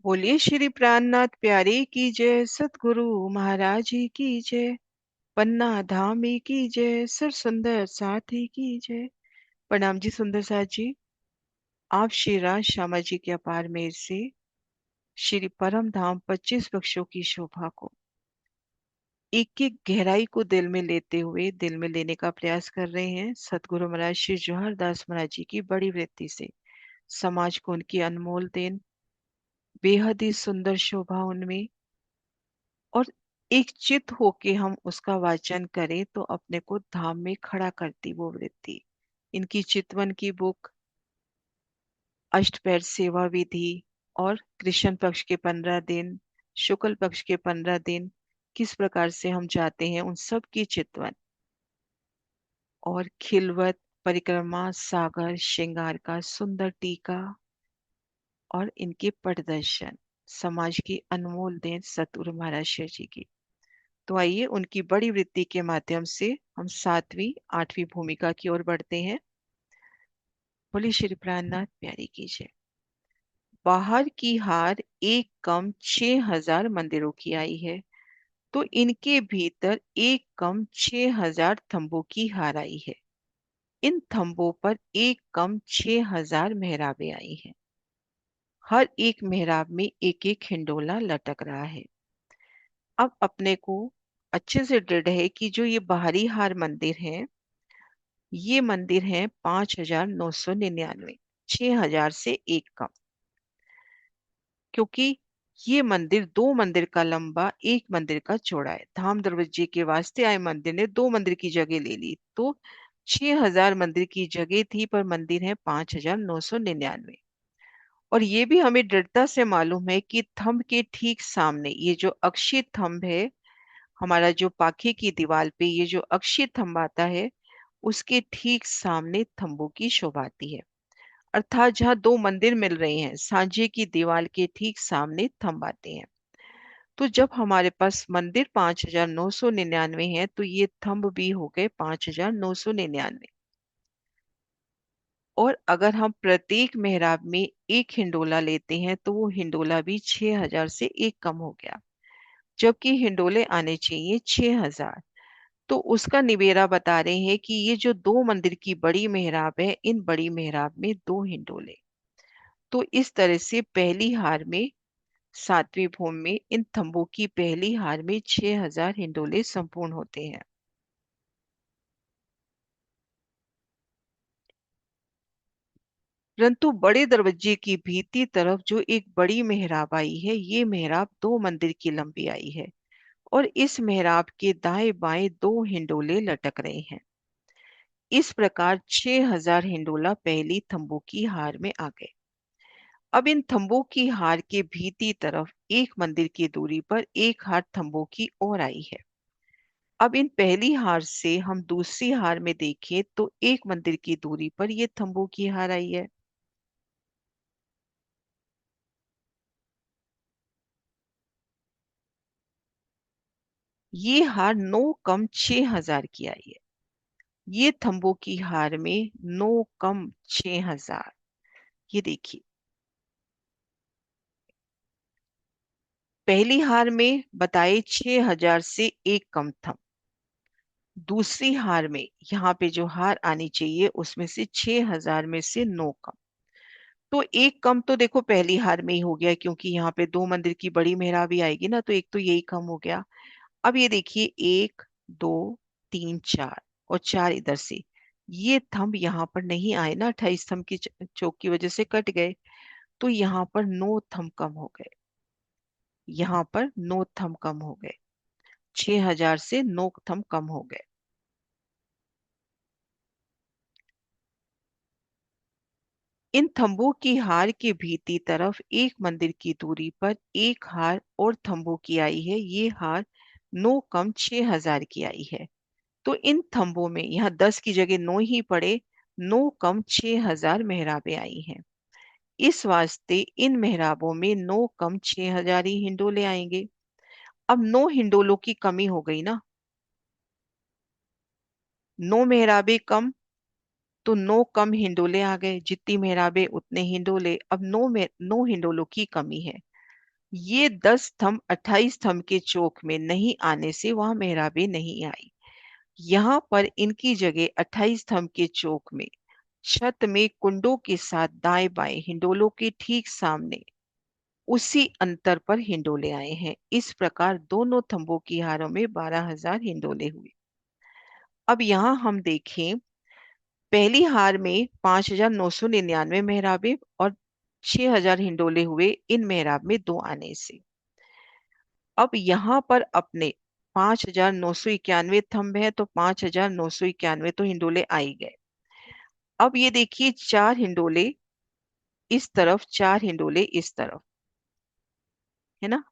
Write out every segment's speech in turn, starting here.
बोलिए श्री प्राणनाथ प्यारे की जय, सतगुरु महाराज जी की जय, पन्ना धामी की जय, सर सुंदर साथी की जय। प्रणाम जी सुंदर साथ जी। आप श्री राज श्यामा जी के अपार मेहर से श्री परम धाम 25 वृक्षों की शोभा को एक एक गहराई को दिल में लेते हुए दिल में लेने का प्रयास कर रहे हैं। सतगुरु महाराज श्री जवाहर दास महाराज जी की बड़ी वृत्ति से समाज को उनकी अनमोल देन, बेहद ही सुंदर शोभा उनमें, और एक चित होके हम उसका वाचन करें तो अपने को धाम में खड़ा करती वो वृत्ति। इनकी चितवन की बुक, अष्टपैर सेवा विधि, और कृष्ण पक्ष के 15 दिन, शुक्ल पक्ष के 15 दिन किस प्रकार से हम जाते हैं, उन सब की चितवन, और खिलवत परिक्रमा सागर श्रृंगार का सुंदर टीका, और इनके पटदर्शन, समाज की अनमोल देन सतगुरु महाराज शिव जी की। तो आइए उनकी बड़ी वृत्ति के माध्यम से हम 7वीं 8वीं भूमिका की ओर बढ़ते हैं। बोली श्री प्राणनाथ प्यारी की जय। बाहर की हार एक कम 6000 मंदिरों की आई है, तो इनके भीतर एक कम 6000 थंबों की हार आई है। इन थंबों पर एक कम 6000 मेहराबें आई हैं। हर एक मेहराब में एक एक हिंडोला लटक रहा है। अब अपने को अच्छे से दृढ़ है कि जो ये बाहरी हार मंदिर है, ये मंदिर है 5999, 6000 से एक कम। क्योंकि ये मंदिर दो मंदिर का लंबा, एक मंदिर का चौड़ा है। धाम दरवाजे के वास्ते आए मंदिर ने दो मंदिर की जगह ले ली, तो 6000 मंदिर की जगह थी, पर मंदिर है 5999। और ये भी हमें दृढ़ता से मालूम है कि थंब के ठीक सामने ये जो अक्षय थंब है, हमारा जो पाखे की दीवार पे ये जो अक्षय थंब आता है, उसके ठीक सामने थंबों की शोभा आती है। अर्थात जहाँ दो मंदिर मिल रहे हैं, सांझे की दीवार के ठीक सामने थंब आते हैं। तो जब हमारे पास मंदिर 5999 है, तो ये थंब भी हो गए 5999। और अगर हम प्रत्येक मेहराब में एक हिंडोला लेते हैं, तो वो हिंडोला भी 6000 से एक कम हो गया, जबकि हिंडोले आने चाहिए 6000। तो उसका निबेरा बता रहे हैं कि ये जो दो मंदिर की बड़ी मेहराब है, इन बड़ी मेहराब में दो हिंडोले। तो इस तरह से पहली हार में, 7वीं भूमि में, इन थंबों की पहली हार में 6000 हिंडोले संपूर्ण होते हैं। परंतु बड़े दरवाजे की भीती तरफ जो एक बड़ी मेहराब आई है, ये मेहराब दो मंदिर की लंबी आई है, और इस मेहराब के दाएं बाएं दो हिंडोले लटक रहे हैं। इस प्रकार 6000 हिंडोला पहली थंबों की हार में आ गए। अब इन थंबों की हार के भीती तरफ एक मंदिर की दूरी पर एक हार थंबों की ओर आई है। अब इन पहली हार से हम दूसरी हार में देखें तो एक मंदिर की दूरी पर ये थंबों की हार आई है। ये हार 9 कम 6000 की आई है। ये थंबों की हार में 9 कम 6000। ये देखिए, पहली हार में बताए 6000 से एक कम थंब, दूसरी हार में यहाँ पे जो हार आनी चाहिए उसमें से 6000 में से 9 कम। तो एक कम तो देखो पहली हार में ही हो गया, क्योंकि यहाँ पे दो मंदिर की बड़ी मेहराबी आएगी ना, तो एक तो यही कम हो गया। अब ये देखिए, एक, दो, तीन, चार, और चार इधर से, ये थंब यहाँ पर नहीं आए ना, 28 थंब की चौक की वजह से कट गए, तो यहाँ पर 9 थंब कम हो गए। यहाँ पर 9 थंब कम हो गए, 6000 से 9 थंब कम हो गए। इन थंबों की हार के भीती तरफ एक मंदिर की दूरी पर एक हार और थंबों की आई है। ये हार 9 कम 6000 की आई है। तो इन थंबों में यहाँ 10 की जगह 9 ही पड़े, 9 कम 6000 मेहराबें आई हैं। इस वास्ते इन मेहराबों में 9 कम 6000 ही हिंडोले आएंगे। अब 9 हिंडोलों की कमी हो गई ना, 9 मेहराबें कम, तो 9 कम हिंडोले आ गए। जितनी मेहराबें उतने हिंडोले। अब 9 में 9 हिंडोलों की कमी है, ये 10 स्तंभ 28 स्तंभ के चौक में नहीं आने से वहां मेहराबें नहीं आई। यहाँ पर इनकी जगह 28 स्तंभ के चौक में छत में कुंडों के साथ दाएं बाएं हिंडोलों के ठीक सामने उसी अंतर पर हिंडोले आए हैं। इस प्रकार दोनों थंबों की हारों में 12,000 हिंडोले हुए। अब यहाँ हम देखें, पहली हार में 5,999 मेहराबे और 6,000 हिंडोले हुए इन मेहराब में दो आने से। अब यहाँ पर अपने 5,991 थंब है तो 5,991 तो हिंडोले आ ही गए। अब ये देखिए, चार हिंडोले इस तरफ, चार हिंडोले इस तरफ, है ना।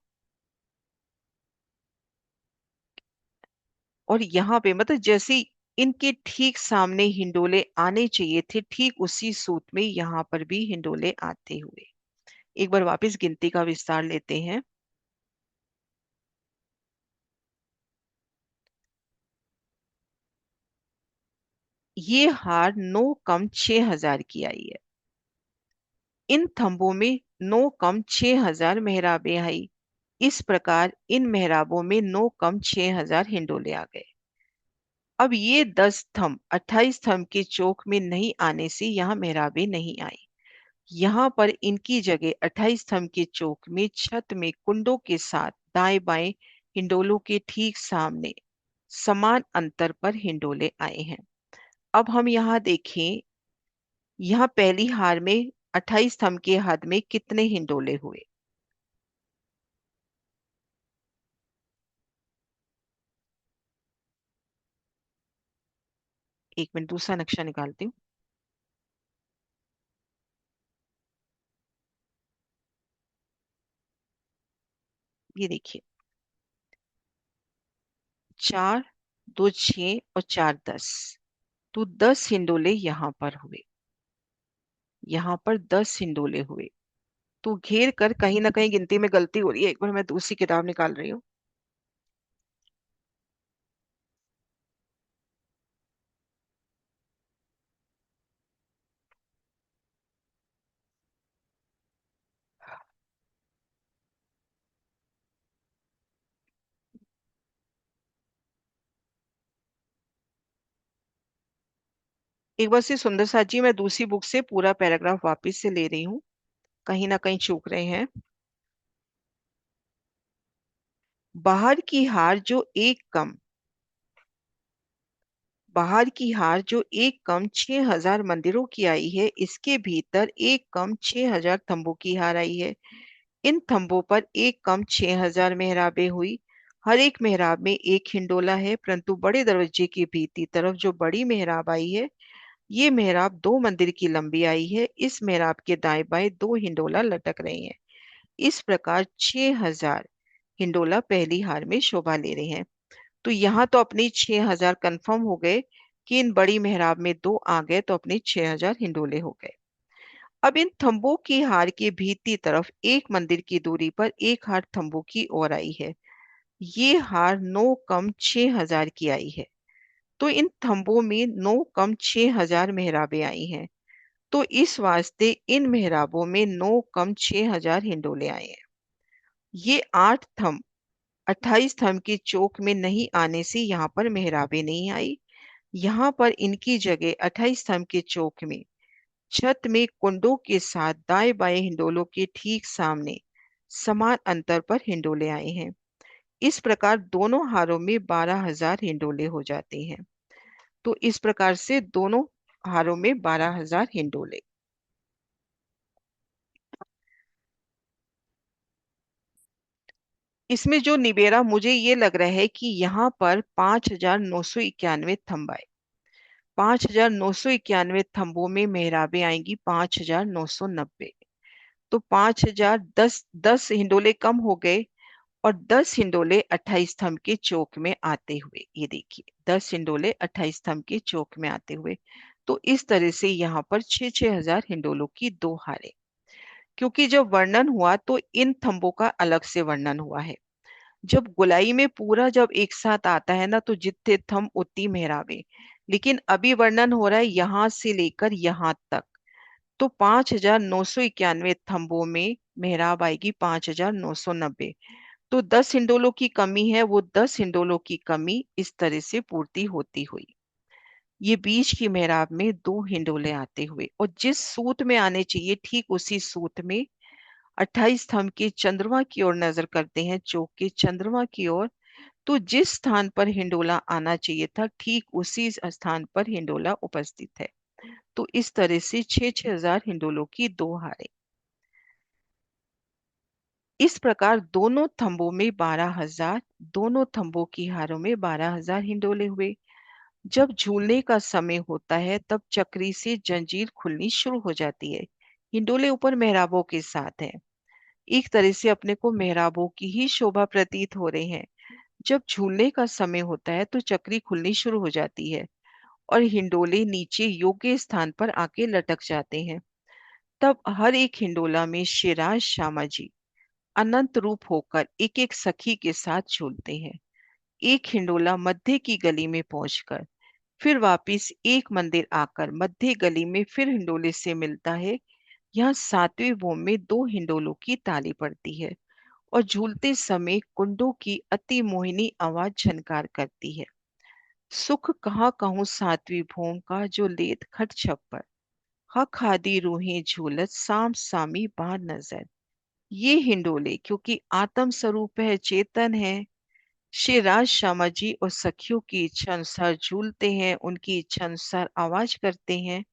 और यहाँ पे मतलब जैसे इनके ठीक सामने हिंडोले आने चाहिए थे, ठीक उसी सूत में यहाँ पर भी हिंडोले आते हुए। एक बार वापस गिनती का विस्तार लेते हैं। ये हार 9 कम 6,000 की आई है। इन थंबों में 9 कम 6,000 मेहराबें आई। इस प्रकार इन मेहराबों में 9 कम 6,000 हिंडोले आ गए। अब ये 10 स्तंभ 28 स्तंभ के चौक में नहीं आने से यहाँ मेहराबें नहीं आई। यहाँ पर इनकी जगह 28 स्तंभ के चौक में छत में कुंडों के साथ दाएं बाएं हिंडोलों के ठीक सामने समान अंतर पर हिंडोले आए हैं। अब हम यहाँ देखें, यहाँ पहली हार में 28 स्तंभ के हद में कितने हिंडोले हुए। एक मिनट, दूसरा नक्शा निकालती हूँ। ये देखिए, 4, 2 6 और 4 10, तो 10 हिंडोले यहाँ पर हुए। यहाँ पर 10 हिंडोले हुए। तो घेर कर कहीं ना कहीं गिनती में गलती हो रही है। एक बार मैं दूसरी किताब निकाल रही हूँ। एक बार से सुंदर साथ जी, मैं दूसरी बुक से पूरा पैराग्राफ वापस से ले रही हूँ, कहीं ना कहीं चूक रहे हैं। बाहर की हार जो एक कम बाहर की हार जो एक कम 6,000 मंदिरों की आई है, इसके भीतर एक कम 6,000 तंबू की हार आई है। इन तंबों पर एक कम 6,000 मेहराबें हुई। हर एक मेहराब में एक हिंडोला है, परंतु बड़े दरवाजे की भीती तरफ जो बड़ी मेहराब आई है, ये मेहराब 2 मंदिर की लंबी आई है। इस मेहराब के दाएं बाएं 2 हिंडोला लटक रहे हैं। इस प्रकार 6,000 हिंडोला पहली हार में शोभा ले रहे हैं। तो यहाँ तो अपनी 6,000 कंफर्म हो गए कि इन बड़ी मेहराब में दो आ गए, तो अपने 6,000 हिंडोले हो गए। अब इन थंबों की हार के भीती तरफ एक मंदिर की दूरी पर एक हार थंबों की ओर आई है। ये हार 9 कम 6,000 की आई है। तो इन थंबों में 9 कम 6,000 मेहराबें आई हैं। तो इस वास्ते इन मेहराबों में 9 कम 6,000 हिंडोले आए हैं। ये 8 थंब 28 स्तंभ के चौक में नहीं आने से यहाँ पर मेहराबें नहीं आई। यहाँ पर इनकी जगह 28 स्तंभ के चौक में छत में कुंडों के साथ दाएं बाएं हिंडोलों के ठीक सामने समान अंतर पर हिंडोले आए हैं। इस प्रकार दोनों हारों में 12,000 हिंडोले हो जाते हैं। तो इस प्रकार से दोनों हारों में 12,000 हिंडोले। इसमें जो निबेरा मुझे ये लग रहा है कि यहाँ पर 5,991 थंब आए। 5,991 थंबों में मेहराबें आएंगी 5,990। तो 5,000, 10 हिंडोले कम हो गए। और 10 हिंडोले 28 स्तंभ के चौक में आते हुए, ये देखिए 10 हिंडोले 28 स्तंभ के चौक में आते हुए। तो इस तरह से यहाँ पर 6,000 हिंडोलों की दो हारें। क्योंकि जब वर्णन हुआ तो इन थंबों का अलग से वर्णन हुआ है। जब गोलाई में पूरा जब एक साथ आता है ना, तो जितने थंब उतनी मेहराबें। लेकिन अभी वर्णन हो रहा है यहाँ से लेकर यहाँ तक, तो 5,991 थंबों में मेहराब आएगी 5,990। तो 10 हिंडोलों की कमी है, वो 10 हिंडोलों की कमी इस तरह से पूर्ति होती हुई ये बीच की मेहराब में 2 हिंडोले आते हुए, और जिस सूत में आने चाहिए ठीक उसी सूत में 28 स्तंभ के चंद्रमा की ओर नजर करते हैं, चौक के चंद्रमा की ओर। तो जिस स्थान पर हिंडोला आना चाहिए था ठीक उसी स्थान पर हिंडोला उपस्थित है। तो इस तरह से 6,000 हिंडोलों की 2 हारें। इस प्रकार दोनों थंबों में 12,000, दोनों थंबों की हारों में 12,000 हिंडोले हुए। जब झूलने का समय होता है तब चक्री से जंजीर खुलनी शुरू हो जाती है। हिंडोले ऊपर मेहराबों के साथ हैं। एक तरह से अपने को मेहराबों की ही शोभा प्रतीत हो रहे हैं। जब झूलने का समय होता है तो चक्री खुलनी शुरू हो जाती है और हिंडोले नीचे योग्य स्थान पर आके लटक जाते हैं। तब हर एक हिंडोला में शिराज श्यामा जी अनंत रूप होकर एक एक सखी के साथ झूलते हैं। एक हिंडोला मध्य की गली में पहुंचकर फिर वापिस एक मंदिर आकर मध्य गली में फिर हिंडोले से मिलता है। यहाँ 7वें भूम में 2 हिंडोलों की ताली पड़ती है और झूलते समय कुंडों की अति मोहिनी आवाज झनकार करती है। सुख कहाँ कहूँ 7वीं भूम का जो लेत खट छप्पर, हक आदि रूहें झूलत साम सामी बार नजर। ये हिंडोले क्योंकि आत्म स्वरूप है, चेतन है, श्री राज श्यामा जी और सखियों की इच्छा अनुसार झूलते हैं, उनकी इच्छा अनुसार आवाज करते हैं,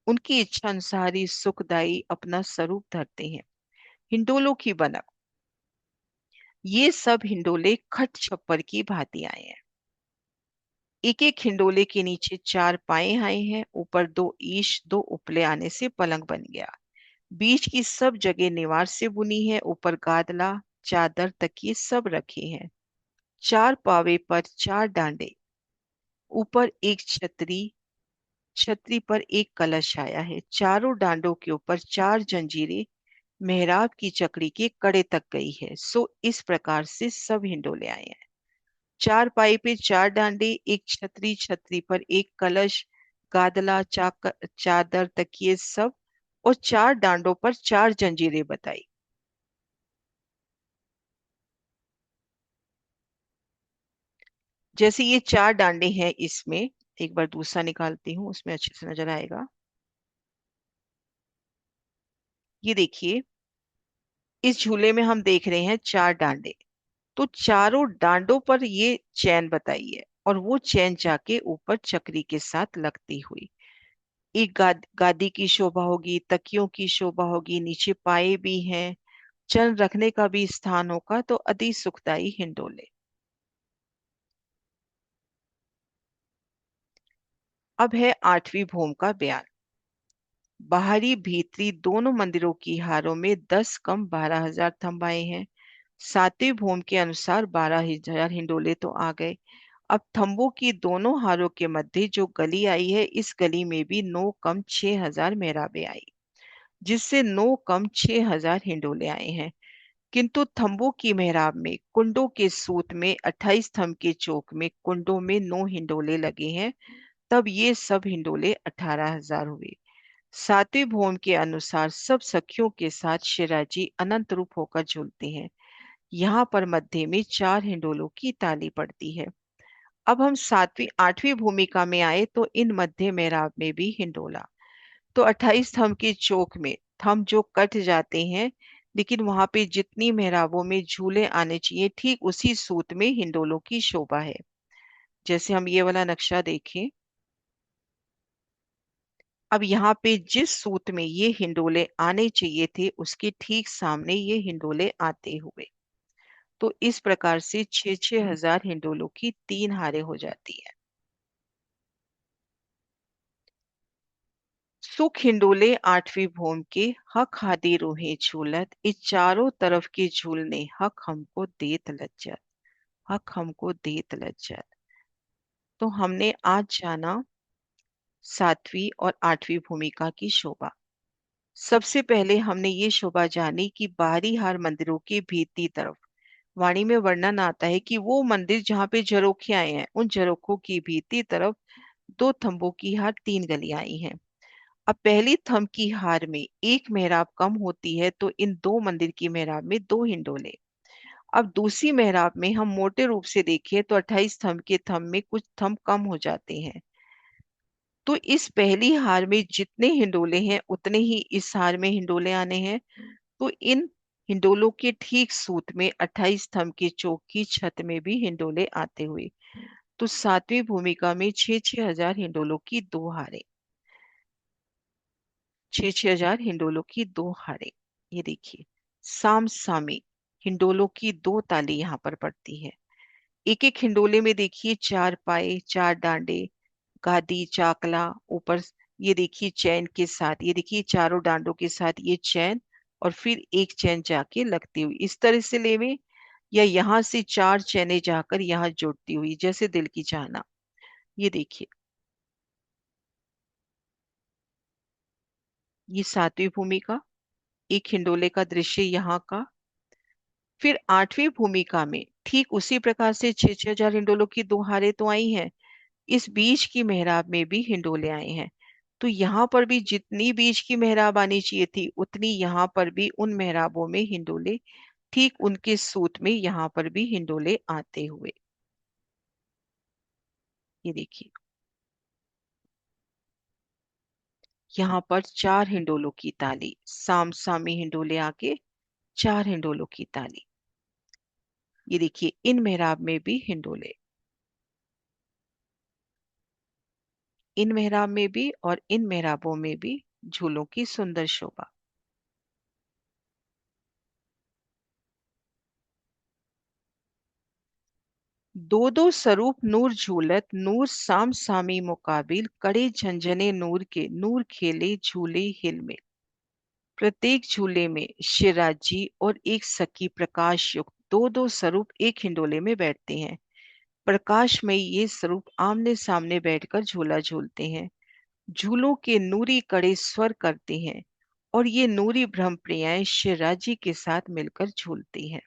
उनकी इच्छा अनुसार ही सुखदाई अपना स्वरूप धरते हैं। हिंडोलों की बनक, ये सब हिंडोले खट छप्पर की भांति आए हैं। एक एक हिंडोले के नीचे 4 पाए आए हैं, ऊपर 2 ईश 2 उपले आने से पलंग बन गया। बीच की सब जगह निवार से बुनी है, ऊपर गादला चादर तकिए सब रखे हैं। 4 पावे पर 4 डांडे, ऊपर एक छतरी, छतरी पर एक कलश आया है। चारों डांडों के ऊपर 4 जंजीरें मेहराब की चकड़ी के कड़े तक गई है। सो इस प्रकार से सब हिंडोले आए हैं। 4 पाई पे 4 डांडे, एक छतरी, छतरी पर एक कलश, गादला चादर तकिए सब, और 4 डांडों पर 4 जंजीरें बताई। जैसे ये 4 डांडे हैं, इसमें एक बार दूसरा निकालती हूँ, उसमें अच्छे से नजर आएगा। ये देखिए, इस झूले में हम देख रहे हैं 4 डांडे। तो चारों डांडों पर ये चैन बताई है और वो चैन जाके ऊपर चक्री के साथ लगती हुई एक गादी की शोभा होगी, तकियों की शोभा होगी, नीचे पाए भी हैं, चरण रखने का भी स्थान होगा। तो अति सुखदाई हिंडोले। अब है 8वीं भूम का बयान। बाहरी भीतरी दोनों मंदिरों की हारों में 10 कम 12,000 थंबाए हैं। 7वीं भूम के अनुसार 12,000 हिंडोले तो आ गए। अब थंबों की दोनों हारों के मध्य जो गली आई है, इस गली में भी 9 कम 6,000 मेहराबें आई, जिससे 9 कम 6,000 हिंडोले आए हैं। किंतु थंबों की मेहराब में कुंडों के सूत में 28 थंब के चौक में कुंडों में 9 हिंडोले लगे हैं। तब ये सब हिंडोले 18,000 हुए। 7वीं भूम के अनुसार सब सखियों के साथ शिराजी अनंत रूप होकर झूलते हैं। यहाँ पर मध्य में 4 हिंडोलों की ताली पड़ती है। अब हम 8वीं भूमिका में आए तो इन मध्य मेहराब में भी हिंडोला। तो 28 थंब के चौक में थंब जो कट जाते हैं, लेकिन वहां पे जितनी मेहराबों में झूले आने चाहिए ठीक उसी सूत में हिंडोलों की शोभा है। जैसे हम ये वाला नक्शा देखें, अब यहाँ पे जिस सूत में ये हिंडोले आने चाहिए थे उसके ठीक सामने ये हिंडोले आते हुए, तो इस प्रकार से 6,000 हिंडोलों की 3 हारें हो जाती है। सुख हिंडोले 8वीं भूम के, हक हादी रूहे झूलत, इस चारों तरफ के झूलने हक हमको देत लज्जत, हक हमको देत लज्जत। तो हमने आज जाना 7वीं और 8वीं भूमिका की शोभा। सबसे पहले हमने ये शोभा जानी कि बाहरी हार मंदिरों के भीतरी तरफ वाणी में वर्णन आता है कि वो मंदिर जहाँ पे झरोखे आए हैं, उन झरोखों की भीतरी तरफ 2 थंबों की हार 3 गलियां आई हैं। अब पहली थंब की हार में एक मेहराब कम होती है तो इन दो मंदिर की मेहराब में दो हिंडोले। अब दूसरी मेहराब में हम मोटे रूप से देखें तो 28 थंब के थंब में कुछ थंब कम हो जाते हैं। तो इस पहली हार में जितने हिंडोले हैं उतने ही इस हार में हिंडोले आने हैं। तो इन हिंडोलों के ठीक सूत में 28 थंब की चौक की छत में भी हिंडोले आते हुए तो सातवीं भूमिका में 6,000 हिंडोलों की दो हारें। 6,000 हिंडोलों की दो हारें। ये देखिए, साम सामी हिंडोलों की दो ताली यहाँ पर पड़ती है। एक एक हिंडोले में देखिए चार पाए, चार डांडे, गादी, चाकला, ऊपर ये देखिए चैन के साथ, ये देखिए चारों डांडों के साथ ये चैन, और फिर एक चैन जाके लगती हुई इस तरह से लेवे, या यहाँ से चार चैनें जाकर यहाँ जुड़ती हुई जैसे दिल की चाहना। ये देखिए, ये सातवीं भूमिका, एक हिंडोले का दृश्य यहाँ का। फिर आठवीं भूमिका में ठीक उसी प्रकार से 6,000 हिंडोलों की दो हारें तो आई हैं। इस बीच की मेहराब में भी हिंडोले आए हैं। तो यहाँ पर भी जितनी बीच की मेहराब आनी चाहिए थी उतनी यहाँ पर भी उन मेहराबों में हिंडोले ठीक उनके सूत में यहाँ पर भी हिंडोले आते हुए। ये देखिए, यहाँ पर चार हिंडोलों की ताली, साम सामी हिंडोले आके चार हिंडोलों की ताली। ये देखिए, इन मेहराब में भी हिंडोले, इन मेहराब में भी और इन मेहराबों में भी झूलों की सुंदर शोभा। दो दो स्वरूप नूर झूलत, नूर साम सामी मुकाबिल, कड़े झंझने नूर के, नूर खेले झूले हिल में। प्रत्येक झूले में शिवराज जी और एक सखी प्रकाश युक्त दो दो स्वरूप एक हिंडोले में बैठते हैं। प्रकाश में ये स्वरूप आमने सामने बैठकर झूला झूलते हैं। झूलों के नूरी कड़े स्वर करते हैं और ये नूरी ब्रह्म प्रियाएं शिवराज जी के साथ मिलकर झूलती हैं।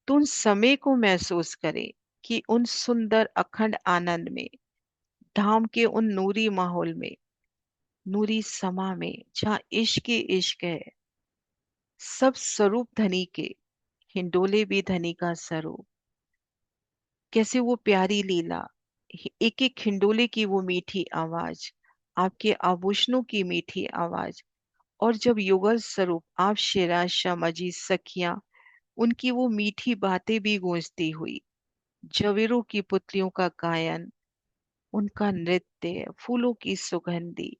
तो उन समय को महसूस करें कि उन सुंदर अखंड आनंद में, धाम के उन नूरी माहौल में, नूरी समा में जहाँ इश्क ही इश्क है, सब स्वरूप धनी के, हिंडोले भी धनी का स्वरूप। कैसे वो प्यारी लीला, एक एक हिंडोले की वो मीठी आवाज, आपके आभूषणों की मीठी आवाज, और जब युगल स्वरूप आप शेरा शाह जी सखियां, उनकी वो मीठी बातें भी गूंजती हुई, जवेरों की पुतलियों का गायन, उनका नृत्य, फूलों की सुगंधी,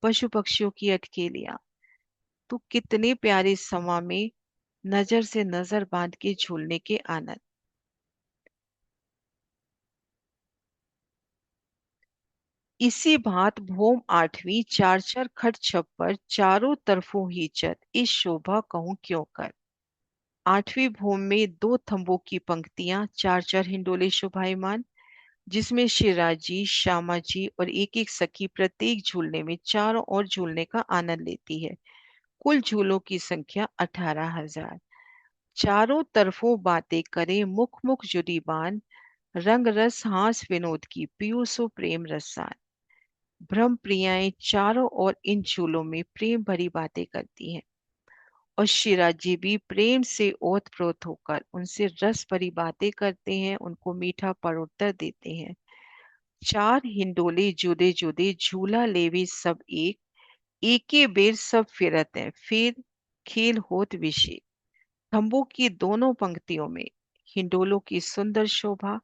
पशु पक्षियों की अटकेलियां, तो कितने प्यारे समा में नजर से नजर बांध के झूलने के आनंद। इसी भांत भौम आठवीं, चार चार खट छप्पर, चारों तरफों ही चत, इस शोभा कहूं क्यों कर। आठवीं भौम में दो थंबों की पंक्तियां, चार चार हिंडोले शोभायमान, जिसमें शिवराज जी, श्यामा जी और एक एक सखी प्रत्येक झूलने में चारों ओर झूलने का आनंद लेती है। कुल झूलों की संख्या 18,000। चारों तरफों बातें करे, मुख मुख जुदीबान, रंग रस हास विनोद की, पीयूसो प्रेम रसान। ब्रह्म प्रियाएं चारों ओर इन झूलों में प्रेम भरी बातें करती हैं और शिवराज जी भी प्रेम से ओत प्रोत होकर उनसे रस भरी बातें करते हैं, उनको मीठा परोत्तर देते हैं। चार हिंडोले जुदे जुदे झूला लेवी सब एक, एके बेर सब फिरत है, फिर खेल होत विशेष। खंभों की दोनों पंक्तियों में हिंडोलों की सुंदर शोभा,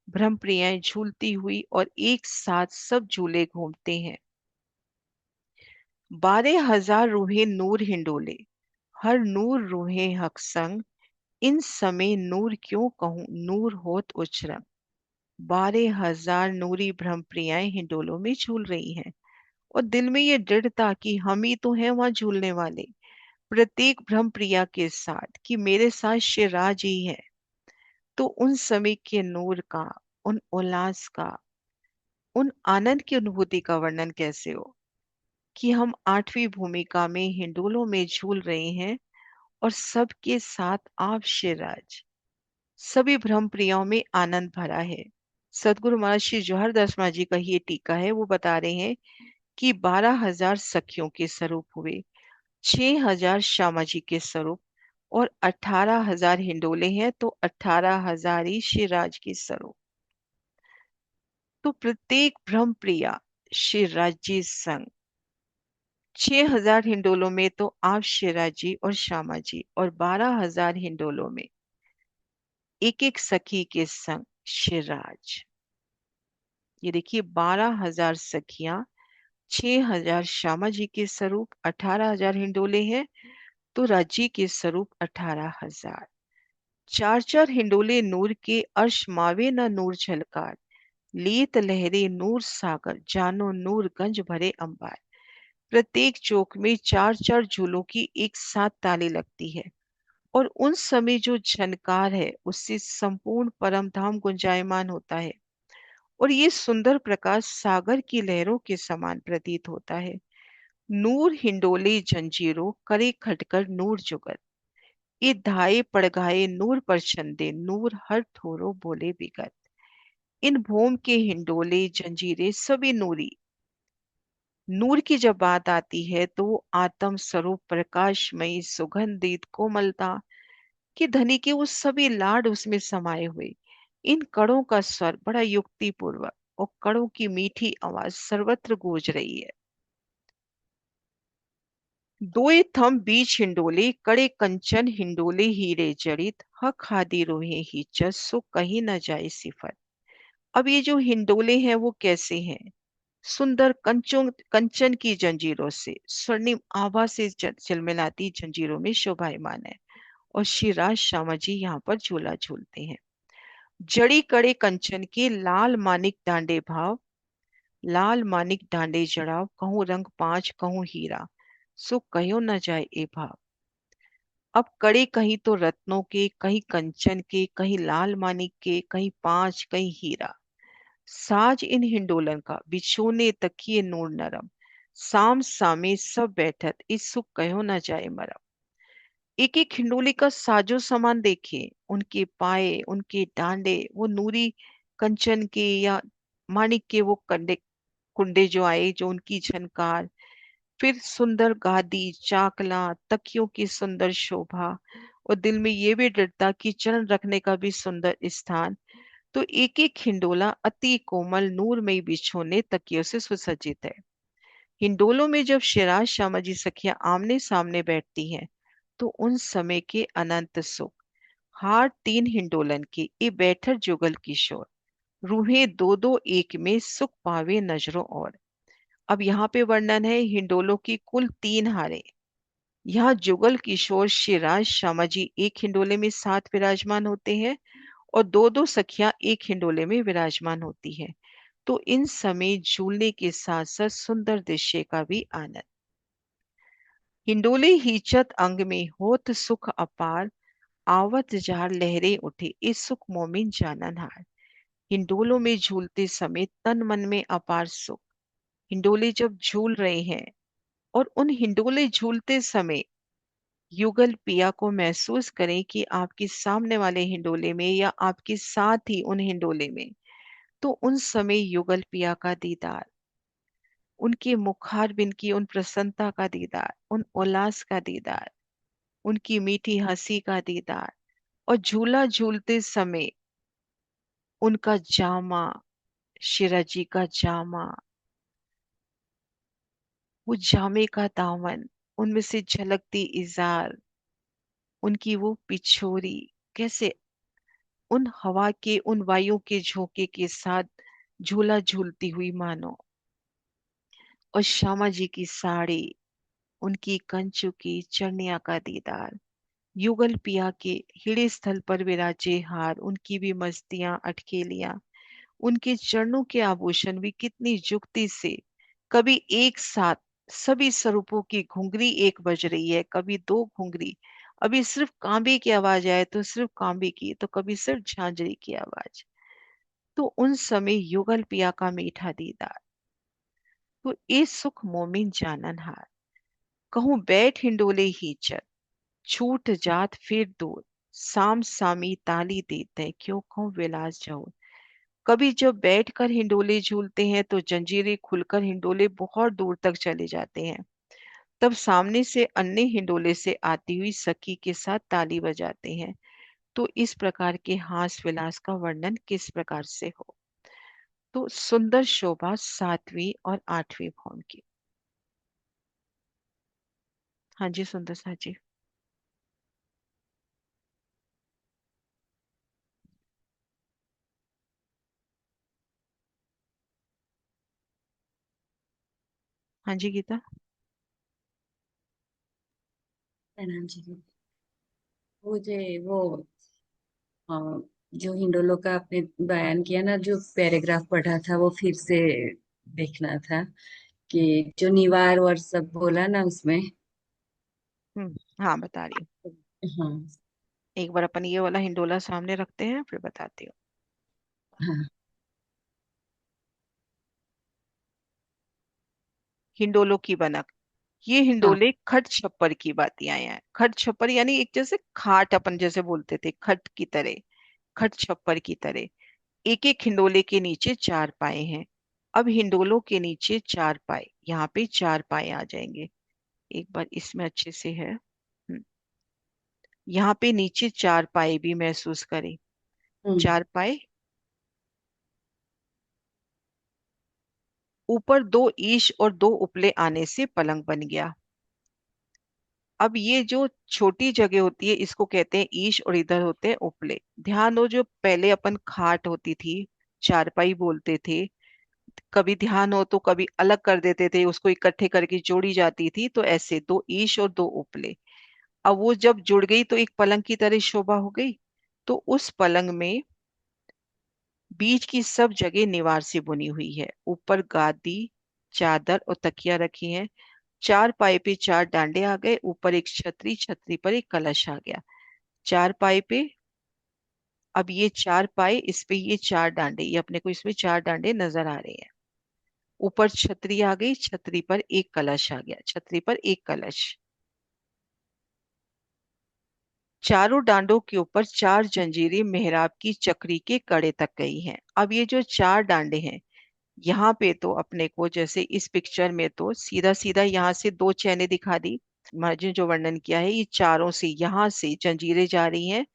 ब्रह्मप्रियाएं झूलती हुई और एक साथ सब झूले घूमते हैं। 12,000 रूहे नूर हिंडोले, हर नूर रूहे हक संग, इन समय नूर क्यों कहूं, नूर होत उचरम। 12,000 नूरी ब्रह्मप्रियाएं हिंडोलों में झूल रही हैं और दिल में ये दृढ़ता कि हम ही तो हैं वहां झूलने वाले, प्रत्येक ब्रह्मप्रिया के साथ, कि मेरे साथ शिवराज ही है। तो उन समय के नूर का, उन उल्लास का, उन आनंद की अनुभूति का वर्णन कैसे हो कि हम आठवीं भूमिका में हिंडोलों में झूल रहे हैं और सबके साथ आप शिवराज, सभी ब्रह्म प्रियाओं में आनंद भरा है। सदगुरु महाराज श्री जौहर दास महाराज जी का ये टीका है, वो बता रहे हैं कि 12,000 सखियों के स्वरूप हुए, 6,000 श्यामा जी के स्वरूप और 18,000 हिंडोले हैं तो 18,000 ही श्रीराज के स्वरूप। तो प्रत्येक ब्रह्म प्रिया श्रीराज जी संग, 6,000 हिंडोलों में तो आप श्रीराज जी और श्यामा जी, और 12,000 हिंडोलों में एक एक सखी के संग श्रीराज। ये देखिए 12,000 सखियां, 6,000 श्यामा जी के स्वरूप, 18,000 हिंडोले हैं तो राजी के स्वरूप 18,000। चार चार हिंडोले नूर के, अर्श मावे न नूर झलकार, लीत लहरे नूर सागर, जानो नूर गंज भरे अंबार। प्रत्येक चौक में चार चार झूलों की एक साथ ताली लगती है, और उन समय जो झनकार है उससे संपूर्ण परम धाम गुंजायमान होता है, और ये सुंदर प्रकाश सागर की लहरों के समान प्रतीत होता है। नूर हिंडोले जंजीरों करे खटकर नूर जुगत, ये धाये पड़घाए नूर पर छंदे, नूर हर ठोरो बोले बिगत। इन भोम के हिंडोले जंजीरें सभी नूरी। नूर की जब बात आती है तो वो आत्म स्वरूप प्रकाशमयी सुगंधित कोमलता कि धनी के वो सभी लाड उसमें समाये हुए। इन कड़ों का स्वर बड़ा युक्तिपूर्वक, और कड़ों की मीठी आवाज सर्वत्र गूंज रही है। दोए थम बीच हिंडोले, कड़े कंचन हिंडोले हीरे जड़ित, हक हादी रोहे ही जस सो कहीं न जाए सिफत। अब ये जो हिंडोले हैं वो कैसे हैं? सुंदर कंचों कंचन की जंजीरों से, स्वर्णिम आभा से झिलमिलाती जंजीरों में शोभायमान है, और श्री राज श्यामा जी यहाँ पर झूला झूलते हैं। जड़ी कड़े कंचन के, लाल मानिक डांडे भाव, लाल मानिक डांडे जड़ाव, कहूँ रंग पांच कहूँ हीरा, सो कहो न जाए ए भाव। अब कड़े कहीं तो रत्नों के, कहीं कंचन के, कहीं लाल मानिक के, कहीं पांच कहीं हीरा। साज इन हिंडोलन का, बिछोने तकिए नूर नरम, साम सामे सब बैठत, इस सुख कहो न जाए मरम। एक एक हिंडोले का साजो सामान देखिए, उनके पाए, उनके डांडे वो नूरी कंचन के या माणिक के, वो कंडे कुंडे जो आए, जो उनकी झनकार, फिर सुंदर गादी चाकला, तकियों की सुंदर शोभा, और दिल में ये भी डरता कि चरण रखने का भी सुंदर स्थान। तो एक एक हिंडोला अति कोमल नूरमयी बिछोने तकियों से सुसज्जित है। हिंडोलों में जब शिराज श्यामा जी सखियां आमने सामने बैठती हैं तो उन समय के अनंत सुख, हार तीन हिंडोलन की ये बैठर जुगल किशोर, रूहें दो दो एक में सुख पावे नजरों और। अब यहाँ पे वर्णन है हिंडोलों की कुल तीन हारें। यहाँ जुगल किशोर शिराज श्यामा जी एक हिंडोले में साथ विराजमान होते हैं, और दो दो सखियां एक हिंडोले में विराजमान होती हैं। तो इन समय झूलने के साथ साथ सुंदर दृश्य का भी आनंद। हिंडोले हीचत अंग में होत सुख अपार, आवत जार लहरें उठे इस सुख मोमिन जानन हार। हिंडोलों में झूलते समय तन मन में अपार सुख। हिंडोले जब झूल रहे हैं, और उन हिंडोले झूलते समय युगल पिया को महसूस करें कि आपके सामने वाले हिंडोले में या आपके साथ ही उन हिंडोले में, तो उन समय युगल पिया का दीदार, उनके मुखारबिंद की उन प्रसन्नता का दीदार, उन उल्लास का दीदार, उनकी मीठी हंसी का दीदार, और झूला झूलते समय उनका जामा, शिराजी का जामा, वो जामे का दामन, उनमें से झलकती इजार, उनकी वो पिछोरी, कैसे उन हवा के उन वायु के झोंके के साथ झूला झूलती हुई मानो। और श्यामा जी की साड़ी, उनकी कंचु की चरनिया का दीदार, युगल पिया के हिड़े स्थल पर विराजे हार, उनकी भी मस्तियां अटखेलियां, उनके चरणों के आभूषण भी कितनी युक्ति से, कभी एक साथ सभी स्वरूपों की घुंघरी एक बज रही है, कभी दो घुंघरी, अभी सिर्फ कांबे की आवाज आए तो सिर्फ कांबे की, तो कभी सिर्फ झांझरी की आवाज। तो उन समय युगल पिया का मीठा दीदार, तो ए सुख मोमिन जानन हार। कहूँ बैठ हिंडोले ही चल, छूट जात फिर दूर, साम सामी ताली देते क्यों कहूँ विलास जाओ। कभी जब बैठकर हिंडोले झूलते हैं तो जंजीरें खुलकर हिंडोले बहुत दूर तक चले जाते हैं। तब सामने से अन्य हिंडोले से आती हुई सखी के साथ ताली बजाते हैं। तो इस प्रकार के हास विलास का वर्णन किस प्रकार से हो? तो सुंदर शोभा सातवीं और आठवीं भौम की। हाँ जी सुंदर सा जी। हाँ जी गीता। प्रणाम जी। मुझे वो अ, जो हिंडोलो का आपने बयान किया ना, जो पैराग्राफ पढ़ा था वो फिर से देखना था, कि जो निवार और सब बोला ना उसमें। हाँ बता रही हूँ। हाँ। एक बार अपन ये वाला हिंडोला सामने रखते हैं फिर बताती हूँ। हाँ। हिंडोलों की बनक। ये हाँ। हिंडोले खट छप्पर की बातियां हैं। खट छप्पर यानी एक जैसे खाट अपन जैसे बोलते थे खट की तरह, खट छप्पर की तरह। एक एक हिंडोले के नीचे चार पाए हैं। अब हिंडोलों के नीचे चार पाए, यहाँ पे चार पाए आ जाएंगे। एक बार इसमें अच्छे से है। यहाँ पे नीचे चार पाए भी महसूस करें। हम्म। चार पाए, ऊपर दो ईश और दो उपले आने से पलंग बन गया। अब ये जो छोटी जगह होती है इसको कहते हैं ईश और इधर होते हैं उपले। ध्यान दो, जो पहले अपन खाट होती थी, चारपाई बोलते थे, कभी ध्यान हो तो कभी अलग कर देते थे, उसको इकट्ठे करके जोड़ी जाती थी, तो ऐसे दो ईश और दो उपले। अब वो जब जुड़ गई तो एक पलंग की तरह शोभा हो गई। तो उस पलंग में बीच की सब जगह निवार से बुनी हुई है। ऊपर गादी, चादर और तकिया रखी है। चार पाए पे चार डांडे आ गए, ऊपर एक छतरी, छतरी पर एक कलश आ गया। चार पाए पे, अब ये चार पाए, इस पे ये चार डांडे, ये अपने को इसमें चार डांडे नजर आ रहे हैं। ऊपर छतरी आ गई, छतरी पर एक कलश आ गया, छतरी पर एक कलश। चारों डांडों के ऊपर चार जंजीरें मेहराब की चक्री के कड़े तक गई हैं। अब ये जो चार डांडे हैं, यहाँ पे तो अपने को जैसे इस पिक्चर में तो सीधा सीधा यहाँ से दो चैने दिखा दी। मार्जिन जो वर्णन किया है, ये चारों से यहाँ से जंजीरें जा रही हैं।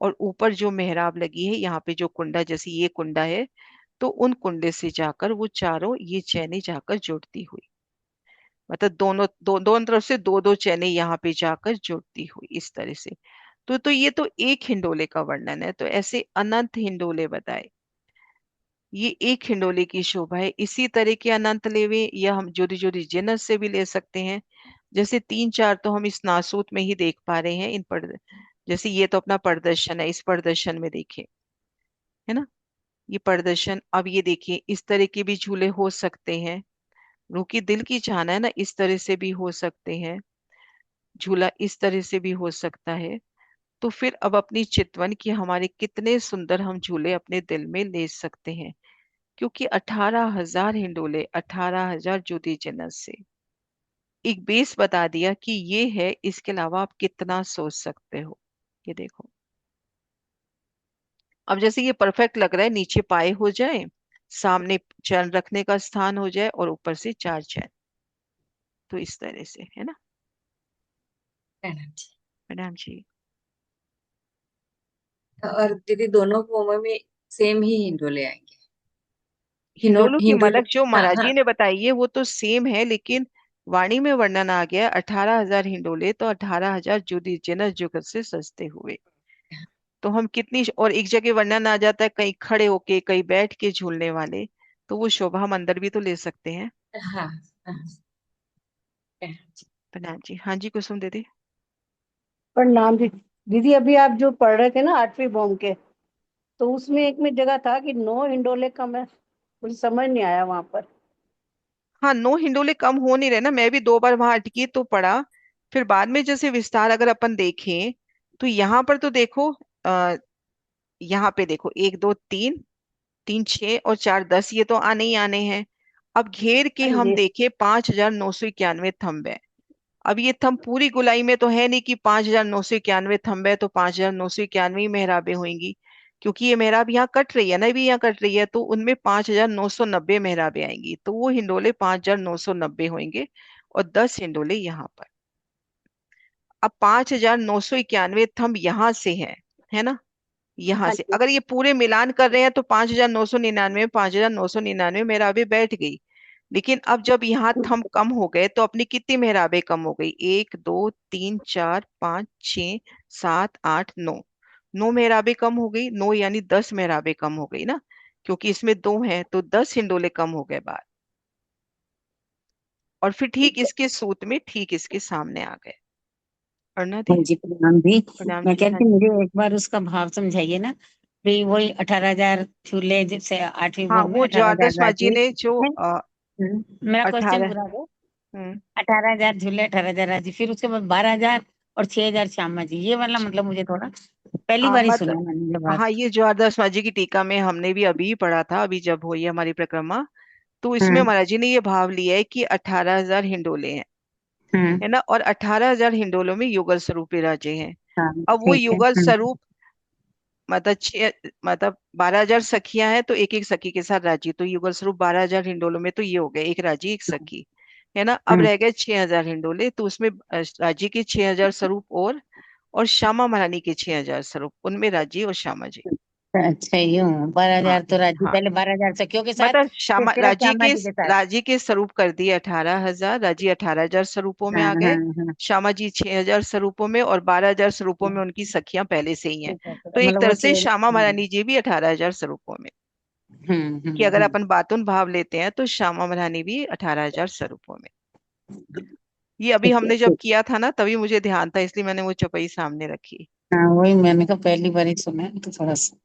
और ऊपर जो मेहराब लगी है, यहाँ पे जो कुंडा, जैसे ये कुंडा है, तो उन कुंडे से जाकर वो चारों ये चैने जाकर जुड़ती हुई, मतलब दोनों तरफ से दो दो चैने यहाँ पे जाकर जुड़ती हुई इस तरह से। तो ये तो एक हिंडोले का वर्णन है, तो ऐसे अनंत हिंडोले बताए। ये एक हिंडोले की शोभा है। इसी तरह के अनंत लेवे या हम जोड़ी जोड़ी जिनस से भी ले सकते हैं। जैसे तीन चार तो हम इस नासूत में ही देख पा रहे हैं इन पर। जैसे ये तो अपना प्रदर्शन है, इस प्रदर्शन में देखिए, है ना, ये प्रदर्शन। अब ये देखिए इस तरह के भी झूले हो सकते हैं। रूकी दिल की चाहना है ना, इस तरह से भी हो सकते हैं। झूला इस तरह से भी हो सकता है। तो फिर अब अपनी चितवन की हमारे कितने सुंदर हम झूले अपने दिल में ले सकते हैं, क्योंकि 18,000 हिंडोले, 18,000 ज्योति जिन्नस से एक बेस बता दिया कि ये है। इसके अलावा आप कितना सोच सकते हो, ये देखो। अब जैसे ये परफेक्ट लग रहा है, नीचे पाए हो जाए, सामने चैन रखने का स्थान हो जाए और ऊपर से चार चैन, तो इस तरह से, है ना प्रणाम जी। मैडम जी। और दीदी दोनों फॉर्मों में सेम ही हिंडोले आएंगे? हिंडोलों की हिंडोले। मनक जो हाँ महाराज जी हाँ। ने बताई है वो तो सेम है, लेकिन वाणी में वर्णन आ गया 18,000 हिंडोले, तो 18,000 जुदी जिनस जुगत से सस्ते हुए। तो हम कितनी, और एक जगह वर्णन आ जाता है कहीं खड़े होके कहीं बैठ के झूलने वाले, तो वो शोभा हम अंदर भी तो ले सकते हैं। हाँ। हाँ। प्रणाम जी। प्रणाम जी। हाँ जी कुसुम दीदी। प्रणाम जी। दीदी अभी आप जो पढ़ रहे थे ना आठवीं बॉम्ब के, तो उसमें एक में जगह था कि नो हिंडोले का, मैं मुझे समझ नहीं आया वहां पर। हाँ, नो हिंडोले कम हो नहीं रहे ना, मैं भी दो बार वहां अटकी तो पढ़ा। फिर बाद में जैसे विस्तार अगर अपन देखें, तो यहाँ पर तो देखो, आ, यहाँ पे देखो, एक दो तीन, तीन छह और चार दस, ये तो आने ही आने हैं। अब घेर के हाँ हम जी। देखें, 5,991 थंब है। अब ये थंब पूरी गोलाई में तो है नहीं कि 5,991 थंब है तो 5,991 ही मेहराबें होंगी, क्योंकि ये मेहराब यहाँ कट रही है ना, भी यहाँ कट रही है, तो उनमें 5,990 मेहराबें आएंगी, तो वो हिंडोले 5,990 होंगे, और 10 हिंडोले यहाँ पर। अब 5,991 थंब यहाँ से है ना, यहाँ हाँ से जी। अगर ये पूरे मिलान कर रहे हैं तो 5,999 में 5,999 मेहराबें बैठ गई। लेकिन अब जब यहाँ थंब कम हो गए तो अपनी कितनी मेहराबें कम हो गई, 1 2 3 4 5 6 7 8 9, 9 मेहराबें कम हो गई, 9 यानी 10 मेहराबें कम हो गई ना, क्योंकि इसमें दो हैं तो 10 हिंडोले कम हो गए बाहर। और फिर ठीक ठीक है। इसके सूत में ठीक इसके सामने आ गए। अरुणा दी। हाँ जी, प्रणाम भी। प्रणाम मैं जी। कह हाँ रही थी, जी। मुझे एक बार उसका भाव समझाइए ना। भी वही 18,000 चूल्हे, जैसे 8वीं हाँ, भोग में वो 18,000 द्वादश माजी राशि ने जो है। मेरा क्वेश्चन 18। पूरा दो। हम्म। 18,000 झूले, 18,000 राशि, फिर उसके बाद 12,000 और 6,000 श्यामा जी, ये वाला मतलब मुझे थोड़ा पहली बार ही मत सुना मैंने ये हाँ, बात। ये द्वादश माजी की टीका में हमने भी अभी पढ़ा था, अभी जब हुई है हमारी परिक्रमा, तो इसमें हम्म। महाराज जी ने ये भाव लिया है कि 18,000 हिंडोले हैं, हम्म। है ना, और 18,000 हिंडोलों में युगल स्वरूप विराजे हैं। हाँ, अब वो ठीक है। युगल स्वरूप मतलब मतलब 12,000 सखियां हैं, तो एक एक सखी के साथ राजी, तो युगल स्वरूप 12,000 हिंडोलों में तो ये हो गए, एक राजी एक सखी, है ना। अब हम्म। रह गए 6,000 हिंडोले, तो उसमें राजी के 6,000 स्वरूप और श्यामा महारानी के 6,000 स्वरूप, उनमें राजी और श्यामा जी। अच्छा, यूं हाँ 12,000 तो राजी, हाँ, पहले 12,000 सखियों के साथ, मतलब फिर श्यामा सिर्फ श्यामा जी के साथ। राजी के स्वरूप कर दिए 18,000, राजी 18,000 स्वरूपों में हाँ आ हाँ गए, हाँ। श्यामा जी 6,000 स्वरूपों में, और 12,000 स्वरूपों में उनकी सखियां पहले से ही हैं। ठीक है, तो तो एक मतलब वो तरह से चेंज। श्यामा महारानी जी भी 18,000 स्वरूपों में, कि अगर हम्म। अपन बातुन भाव लेते हैं तो श्यामा महारानी भी 18,000 स्वरूपों में। ये अभी ठीक है, हमने जब ठीक। किया था ना, तभी मुझे ध्यान था, इसलिए मैंने वो चौपाई सामने रखी। हाँ, वही मैंने कहा पहली बार ही सुना है, तो थोड़ा सा।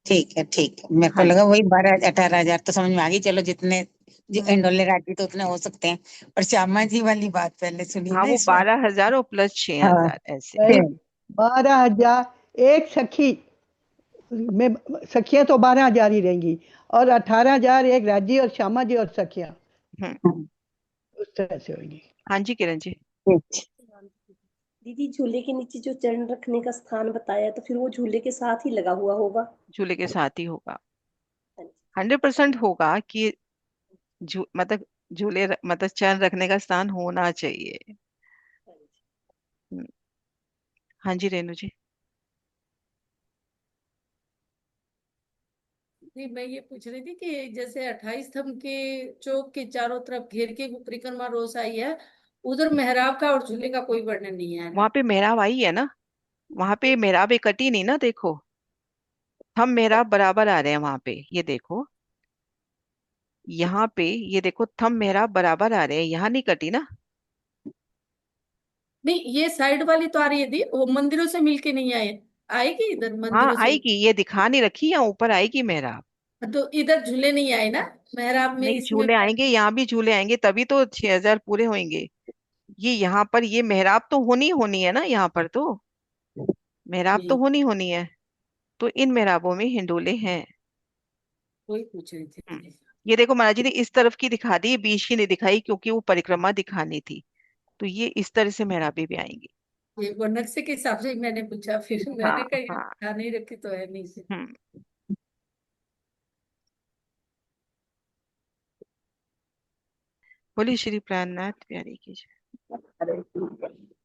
ठीक है, ठीक है, मेरे को हाँ लगा जी। वही 12,000 18,000 तो समझ में आ गई, चलो जितने जो हम्म। इंडोले राजी तो उतने हो सकते हैं। और श्यामा जी वाली बात पहले सुनी हाँ, ना वो इस बार। 12,000 और प्लस छह हाँ। हजार ऐसे। नहीं, 12,000 एक सखी में, सखियां तो 12,000 ही रहेंगी, और 18,000 एक राज्य और श्यामा जी और सखियां, हम्म। उस तरह से होगी। हाँ जी किरण जी। ठीक। दीदी, झूले के नीचे जो चरण रखने का स्थान बताया, तो फिर वो झूले के साथ ही लगा हुआ होगा? झूले के साथ ही होगा, हाँ जी। 100% होगा कि मतलब मतलब चरण रखने का स्थान होना चाहिए। हाँ जी। हम्म, हाँ जी रेणु जी। नहीं, मैं ये पूछ रही थी कि जैसे 28 स्तंभ के चौक के चारों तरफ घेर के परिक्रमा रोज आई है, उधर मेहराब का और झूले का कोई वर्णन नहीं है वहां ना? पे मेहराब आई है ना, वहां पे मेहराब एक कटी नहीं ना, देखो हम मेहराब बराबर आ रहे हैं वहां पे, ये देखो, यहाँ पे ये देखो थम मेहराब बराबर आ रहे हैं, यहाँ नहीं कटी ना। नहीं, ये साइड वाली तो आ रही है दी, वो मंदिरों से मिलके नहीं आए, आएगी इधर हाँ मंदिरों से। आएगी, ये दिखा नहीं रखी, यहाँ ऊपर आएगी मेहराब। तो इधर झूले नहीं आए ना मेहराब में, नहीं, इसमें झूले आएंगे, यहाँ भी झूले आएंगे, तभी तो 6,000 पूरे होंगे। ये यहाँ पर ये मेहराब तो होनी होनी है ना, यहाँ पर तो मेहराब तो जी, होनी होनी है, तो इन मेहराबों में हिंडोले हैं। वही पूछ रही हम्म, थी। ये देखो महाराज जी ने इस तरफ की दिखा दी, बीच की नहीं दिखाई, क्योंकि वो परिक्रमा दिखानी थी, तो ये इस तरह से मेहराबें भी आएंगी। ये वो नक्शे के हिसाब से ही मैंने पूछा, फिर हाँ मैंने कहा ये हाँ। ध्यान नहीं रखी तो है नहीं। हम्म। बोलिए श्री प्राणनाथ प्यारे की जय। अरे ठीक है।